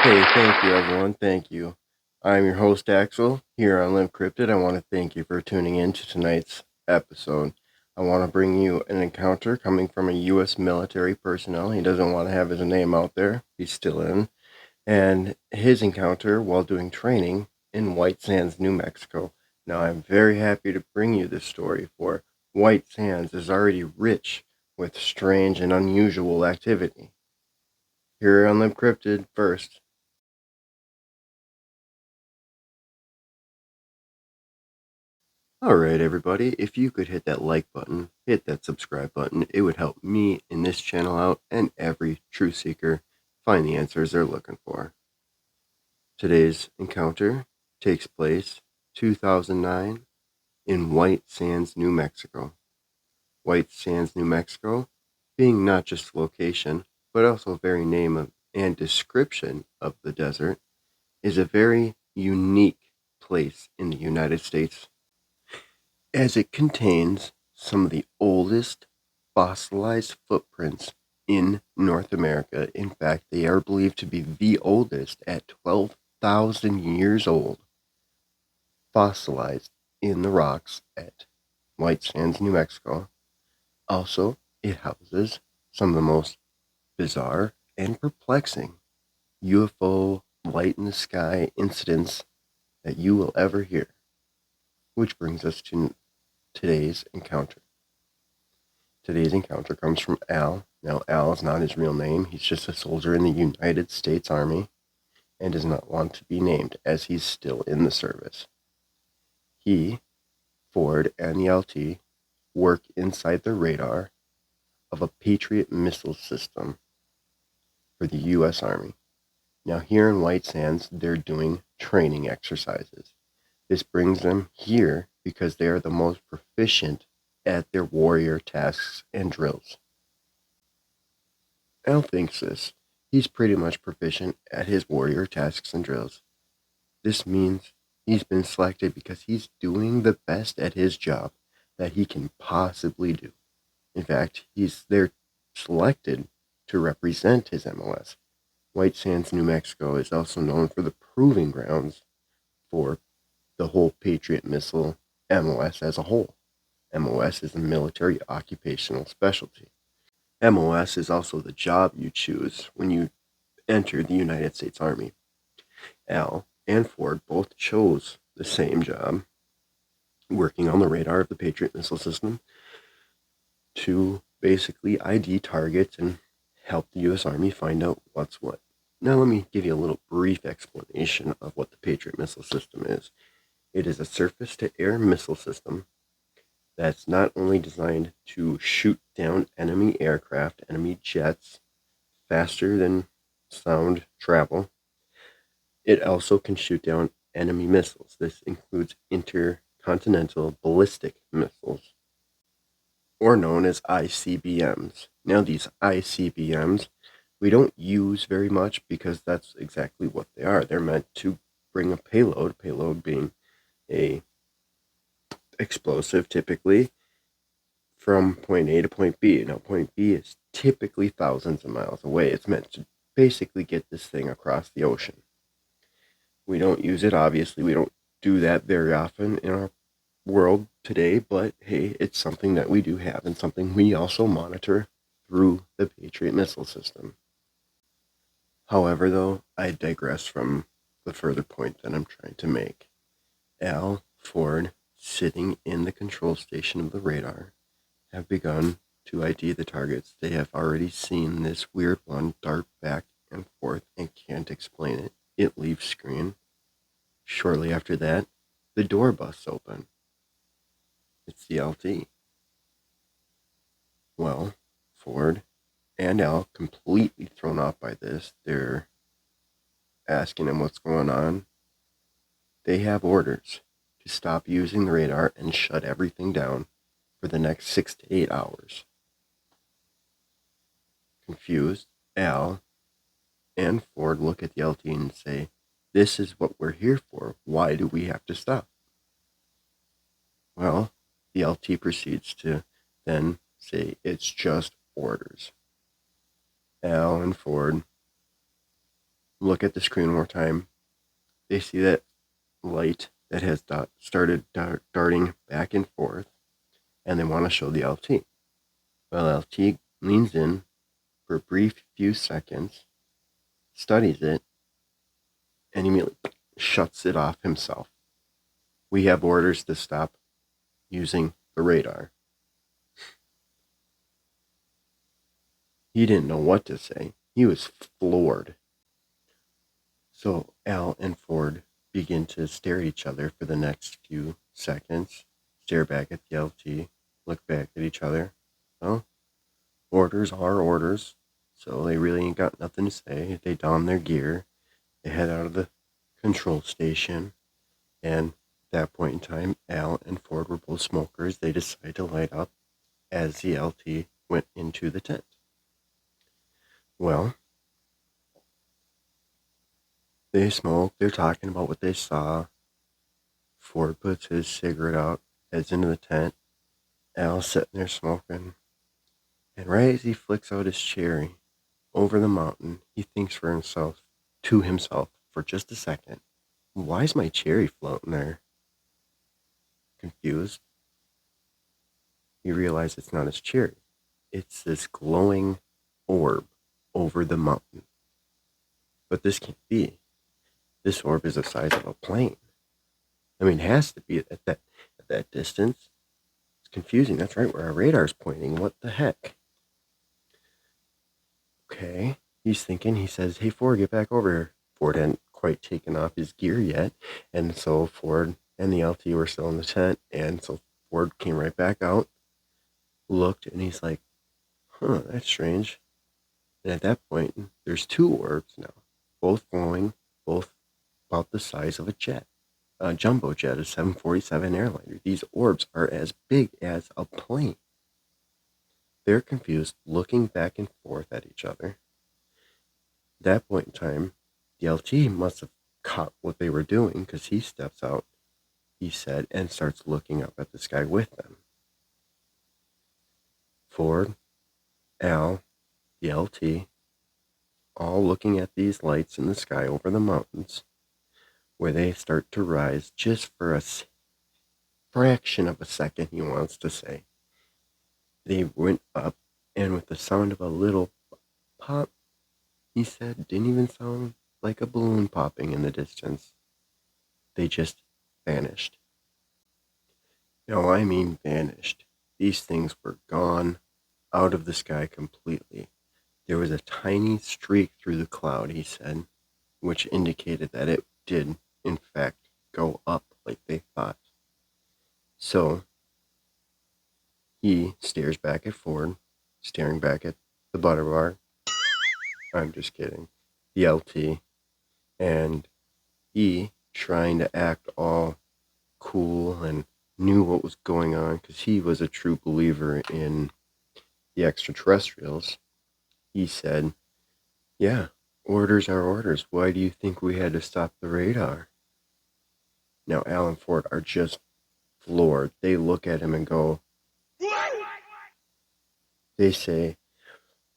Hey, thank you, everyone. Thank you. I'm your host, Axel, here on Limp-Cryptid. I want to thank you for tuning in to tonight's episode. I want to bring you an encounter coming from a U.S. military personnel. He doesn't want to have his name out there. He's still in. And his encounter while doing training in White Sands, New Mexico. Now, I'm very happy to bring you this story, for White Sands is already rich with strange and unusual activity. Here on Limp-Cryptid, first. Alright, everybody, if you could hit that like button, hit that subscribe button, it would help me and this channel out and every truth seeker find the answers they're looking for. Today's encounter takes place 2009 in White Sands, New Mexico. White Sands, New Mexico, being not just location, but also very name and description of the desert, is a very unique place in the United States, as it contains some of the oldest fossilized footprints in North America. In fact, they are believed to be the oldest at 12,000 years old, fossilized in the rocks at White Sands, New Mexico. Also, it houses some of the most bizarre and perplexing UFO light in the sky incidents that you will ever hear. Which brings us to today's encounter. Today's encounter comes from Al. Now, Al is not his real name. He's just a soldier in the United States Army and does not want to be named, as he's still in the service. He, Ford, and the LT work inside the radar of a Patriot missile system for the U.S. Army. Now, here in White Sands, they're doing training exercises. This brings them here because they are the most proficient at their warrior tasks and drills. Al thinks this. He's pretty much proficient at his warrior tasks and drills. This means he's been selected because he's doing the best at his job that he can possibly do. In fact, they're selected to represent his MOS. White Sands, New Mexico is also known for the proving grounds for the whole Patriot missile MOS as a whole. MOS is a military occupational specialty. MOS is also the job you choose when you enter the United States Army. Al and Ford both chose the same job, working on the radar of the Patriot missile system to basically ID targets and help the U.S. Army find out what's what. Now let me give you a little brief explanation of what the Patriot missile system is. It is a surface-to-air missile system that's not only designed to shoot down enemy aircraft, enemy jets, faster than sound travel, it also can shoot down enemy missiles. This includes intercontinental ballistic missiles, or known as ICBMs. Now, these ICBMs we don't use very much because that's exactly what they are. They're meant to bring a payload being a explosive, typically from point A to point B. Now, point B is typically thousands of miles away. It's meant to basically get this thing across the ocean. We don't use it, obviously. We don't do that very often in our world today, but hey, it's something that we do have and something we also monitor through the Patriot missile system. However, though, I digress from the further point that I'm trying to make. Al, Ford, sitting in the control station of the radar, have begun to ID the targets. They have already seen this weird one dart back and forth and can't explain it. It leaves screen. Shortly after that, the door busts open. It's the LT. Well, Ford and Al, completely thrown off by this, they're asking him what's going on. They have orders to stop using the radar and shut everything down for the next 6 to 8 hours. Confused, Al and Ford look at the LT and say, "This is what we're here for. Why do we have to stop?" Well, the LT proceeds to then say it's just orders. Al and Ford look at the screen one more time. They see that light that has started darting back and forth, and they want to show the LT. Well, LT leans in for a brief few seconds, studies it, and immediately shuts it off himself. We have orders to stop using the radar. He didn't know what to say. He was floored. So Al and Ford begin to stare at each other for the next few seconds, stare back at the LT, look back at each other. Well, orders are orders, so they really ain't got nothing to say. They don their gear, they head out of the control station, and at that point in time, Al and Ford were both smokers. They decided to light up as the LT went into the tent. Well, they smoke, they're talking about what they saw. Ford puts his cigarette out, heads into the tent. Al's sitting there smoking. And right as he flicks out his cherry over the mountain, he thinks to himself for just a second, why is my cherry floating there? Confused, he realizes it's not his cherry. It's this glowing orb over the mountain. But this can't be. This orb is the size of a plane. I mean, it has to be at that distance. It's confusing. That's right where our radar's pointing. What the heck? Okay, he's thinking. He says, hey, Ford, get back over here. Ford hadn't quite taken off his gear yet. And so Ford and the LT were still in the tent. And so Ford came right back out, looked, and he's like, that's strange. And at that point, there's two orbs now, both glowing, both about the size of a jet, a jumbo jet, a 747 airliner. These orbs are as big as a plane. They're confused, looking back and forth at each other. At that point in time, the LT must have caught what they were doing because he steps out, he said, and starts looking up at the sky with them. Ford, Al, the LT, all looking at these lights in the sky over the mountains, where they start to rise just for a fraction of a second, he wants to say. They went up, and with the sound of a little pop, he said, didn't even sound like a balloon popping in the distance. They just vanished. No, I mean vanished. These things were gone out of the sky completely. There was a tiny streak through the cloud, he said, which indicated that it did, in fact, go up like they thought. So he stares back at Ford, staring back at the butter bar. I'm just kidding. The LT. And he, trying to act all cool and knew what was going on because he was a true believer in the extraterrestrials, he said, yeah, orders are orders. Why do you think we had to stop the radar? Now, Al and Ford are just floored. They look at him and go, they say,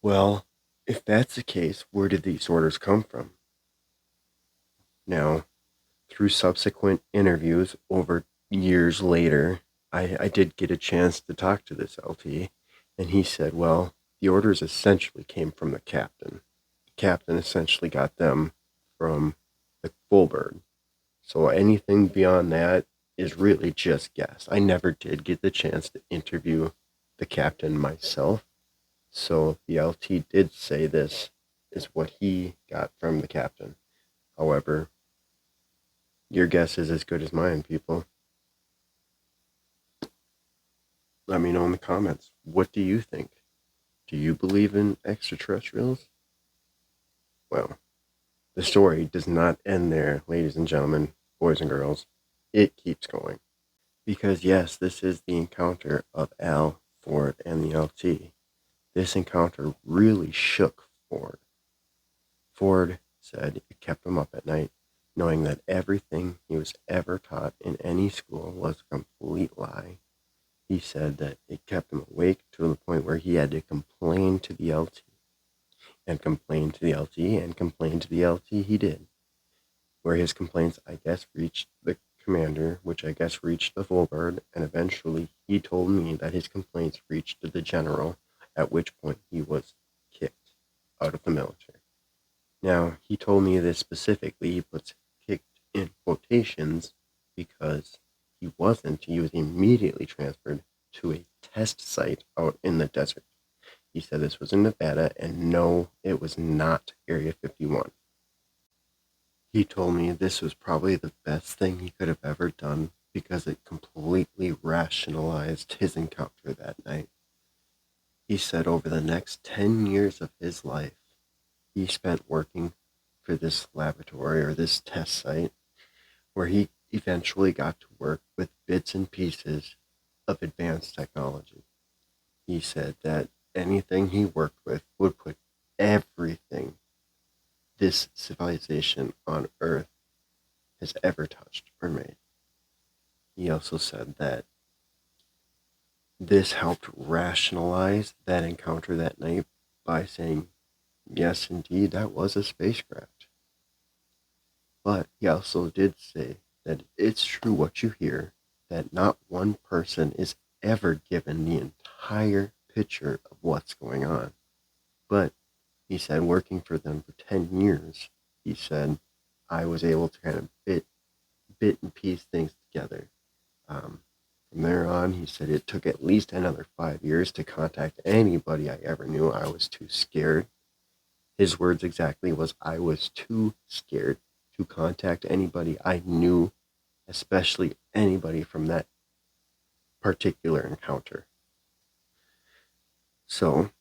well, if that's the case, where did these orders come from? Now, through subsequent interviews over years later, I did get a chance to talk to this LT, and he said, well, the orders essentially came from the captain. The captain essentially got them from the Fullbird. So anything beyond that is really just guess. I never did get the chance to interview the captain myself. So the LT did say this is what he got from the captain. However, your guess is as good as mine, people. Let me know in the comments. What do you think? Do you believe in extraterrestrials? Well, the story does not end there, ladies and gentlemen, boys and girls. It keeps going. Because yes, this is the encounter of Al, Ford, and the LT. This encounter really shook Ford. Ford said it kept him up at night, knowing that everything he was ever taught in any school was a complete lie. He said that it kept him awake to the point where he had to complain to the LT. and complained to the LT, and complained to the LT he did, where his complaints, I guess, reached the commander, which I guess reached the full bird, and eventually he told me that his complaints reached the general, at which point he was kicked out of the military. Now, he told me this specifically, he puts kicked in quotations because he wasn't. He was immediately transferred to a test site out in the desert. He said this was in Nevada, and no, it was not Area 51. He told me this was probably the best thing he could have ever done because it completely rationalized his encounter that night. He said over the next 10 years of his life, he spent working for this laboratory or this test site where he eventually got to work with bits and pieces of advanced technology. He said that anything he worked with would put everything this civilization on Earth has ever touched or made. He also said that this helped rationalize that encounter that night by saying, yes, indeed, that was a spacecraft. But he also did say that it's true what you hear, that not one person is ever given the entire picture of what's going on. But he said working for them for 10 years, he said, I was able to kind of bit and piece things together. From there on, he said it took at least another 5 years to contact anybody I ever knew. I was too scared. His words exactly was, I was too scared to contact anybody I knew, especially anybody from that particular encounter. So,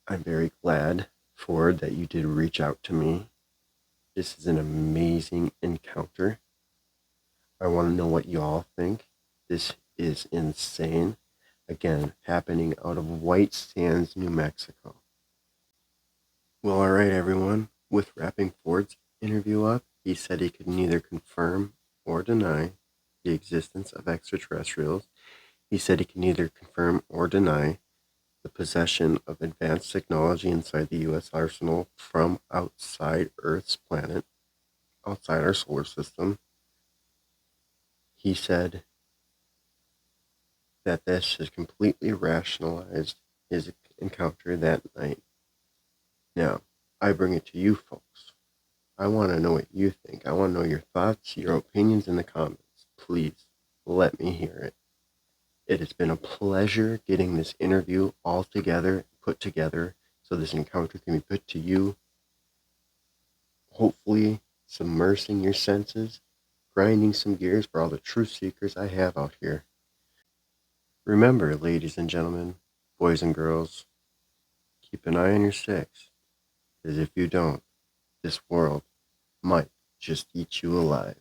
I'm very glad, Ford, that you did reach out to me. This is an amazing encounter. I want to know what y'all think. This is insane. Again, happening out of White Sands, New Mexico. Well, all right, everyone. With wrapping Ford's interview up, he said he could neither confirm or deny the existence of extraterrestrials. He said he could neither confirm or deny the possession of advanced technology inside the U.S. arsenal from outside Earth's planet, outside our solar system. He said that this has completely rationalized his encounter that night. Now, I bring it to you folks. I want to know what you think. I want to know your thoughts, your opinions in the comments. Please let me hear it. It has been a pleasure getting this interview all together, put together, so this encounter can be put to you. Hopefully, submersing your senses, grinding some gears for all the truth seekers I have out here. Remember, ladies and gentlemen, boys and girls, keep an eye on your six, because if you don't, this world might just eat you alive.